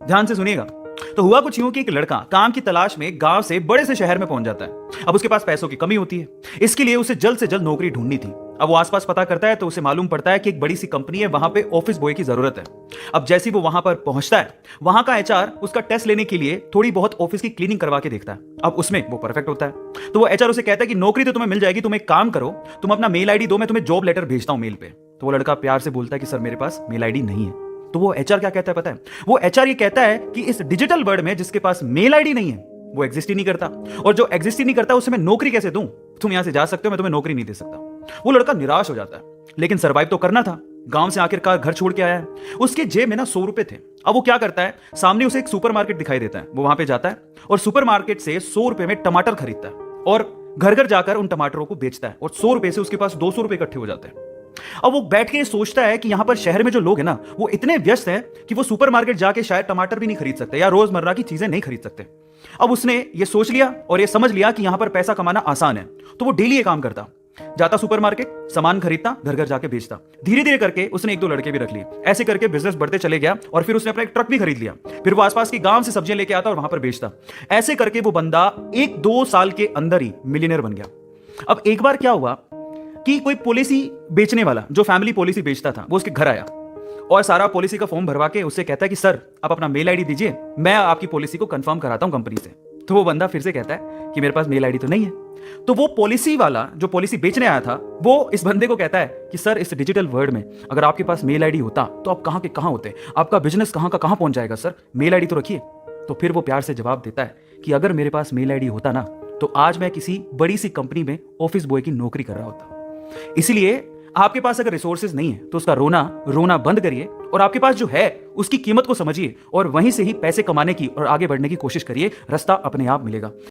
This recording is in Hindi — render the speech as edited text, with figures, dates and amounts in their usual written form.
ध्यान से सुनिएगा। तो हुआ कुछ यूं कि एक लड़का काम की तलाश में गांव से बड़े से शहर में पहुंच जाता है। अब उसके पास पैसों की कमी होती है, इसके लिए उसे जल्द से जल्द नौकरी ढूंढनी थी। अब वो आसपास पता करता है तो उसे मालूम पड़ता है कि एक बड़ी सी कंपनी है, वहां पे ऑफिस बॉय की जरूरत है। अब जैसे ही वो वहां पर पहुंचता है, वहां का एचआर उसका टेस्ट लेने के लिए थोड़ी बहुत ऑफिस की क्लीनिंग करवा के देखता है। अब उसमें वो परफेक्ट होता है, तो वो एचआर उसे कहता है कि नौकरी तो तुम्हें मिल जाएगी, तुम एक काम करो, तुम अपना मेल आईडी दो, मैं तुम्हें जॉब लेटर भेजता हूं मेल पे। तो वो लड़का प्यार से बोलता है कि सर मेरे पास मेल आईडी नहीं है। तो वो एचआर क्या कहता है पता है? वो एचआर ये कहता है कि इस डिजिटल वर्ल्ड में जिसके पास मेल आईडी नहीं है वो एग्जिस्ट ही नहीं करता, और जो एग्जिस्ट ही नहीं करता उसे मैं नौकरी कैसे दूं? तुम यहां से जा सकते हो, मैं तुम्हें नौकरी नहीं दे सकता। वो लड़का निराश हो जाता है, लेकिन सर्वाइव तो करना था। गांव से आखिरकार घर छोड़ के आया है, उसके जेब में ना 100 रुपए थे। अब वो क्या करता है, सामने उसे एक सुपरमार्केट दिखाई देता है, वो वहां पे जाता है और सुपरमार्केट से 100 रुपए में टमाटर खरीदता है और घर घर जाकर उन टमाटरों को बेचता है, और 100 रुपए से उसके पास 200 रुपए इकट्ठे हो जाते हैं। अब वो बैठ के सोचता है कि यहां पर शहर में जो लोग हैं ना, वो इतने व्यस्त हैं कि वो सुपरमार्केट जाके शायद टमाटर भी नहीं खरीद सकते या रोजमर्रा की चीजें नहीं खरीद सकते। अब उसने ये सोच लिया और ये समझ लिया कि यहां पर पैसा कमाना आसान है, तो वो डेली ये काम करता, जाता सुपरमार्केट, सामान खरीदता, घर घर जाके बेचता। धीरे धीरे करके उसने 1-2 लड़के भी रख लिए, ऐसे करके बिजनेस बढ़ते चले गया और फिर उसने अपना एक ट्रक भी खरीद लिया। फिर वो आसपास के गांव से सब्जियां लेके आता और वहां पर बेचता। ऐसे करके वो बंदा 1-2 साल के अंदर ही मिलियनर बन गया। अब एक बार क्या हुआ कि कोई पॉलिसी बेचने वाला, जो फैमिली पॉलिसी बेचता था, वो उसके घर आया और सारा पॉलिसी का फॉर्म भरवा के उससे कहता है कि सर आप अपना मेल आईडी दीजिए, मैं आपकी पॉलिसी को कंफर्म कराता हूं कंपनी से। तो वो बंदा फिर से कहता है कि मेरे पास मेल आईडी तो नहीं है। तो वो पॉलिसी वाला जो पॉलिसी बेचने आया था, वो इस बंदे को कहता है कि सर इस डिजिटल वर्ल्ड में अगर आपके पास मेल आईडी होता तो आप कहां के कहां होते, आपका बिजनेस कहां का कहां पहुंच जाएगा, सर मेल आईडी तो रखिए। तो फिर वो प्यार से जवाब देता है कि अगर मेरे पास मेल आईडी होता ना, तो आज मैं किसी बड़ी सी कंपनी में ऑफिस बॉय की नौकरी कर रहा होता। इसलिए आपके पास अगर रिसोर्सेज नहीं है तो उसका रोना बंद करिए और आपके पास जो है उसकी कीमत को समझिए और वहीं से ही पैसे कमाने की और आगे बढ़ने की कोशिश करिए। रास्ता अपने आप मिलेगा।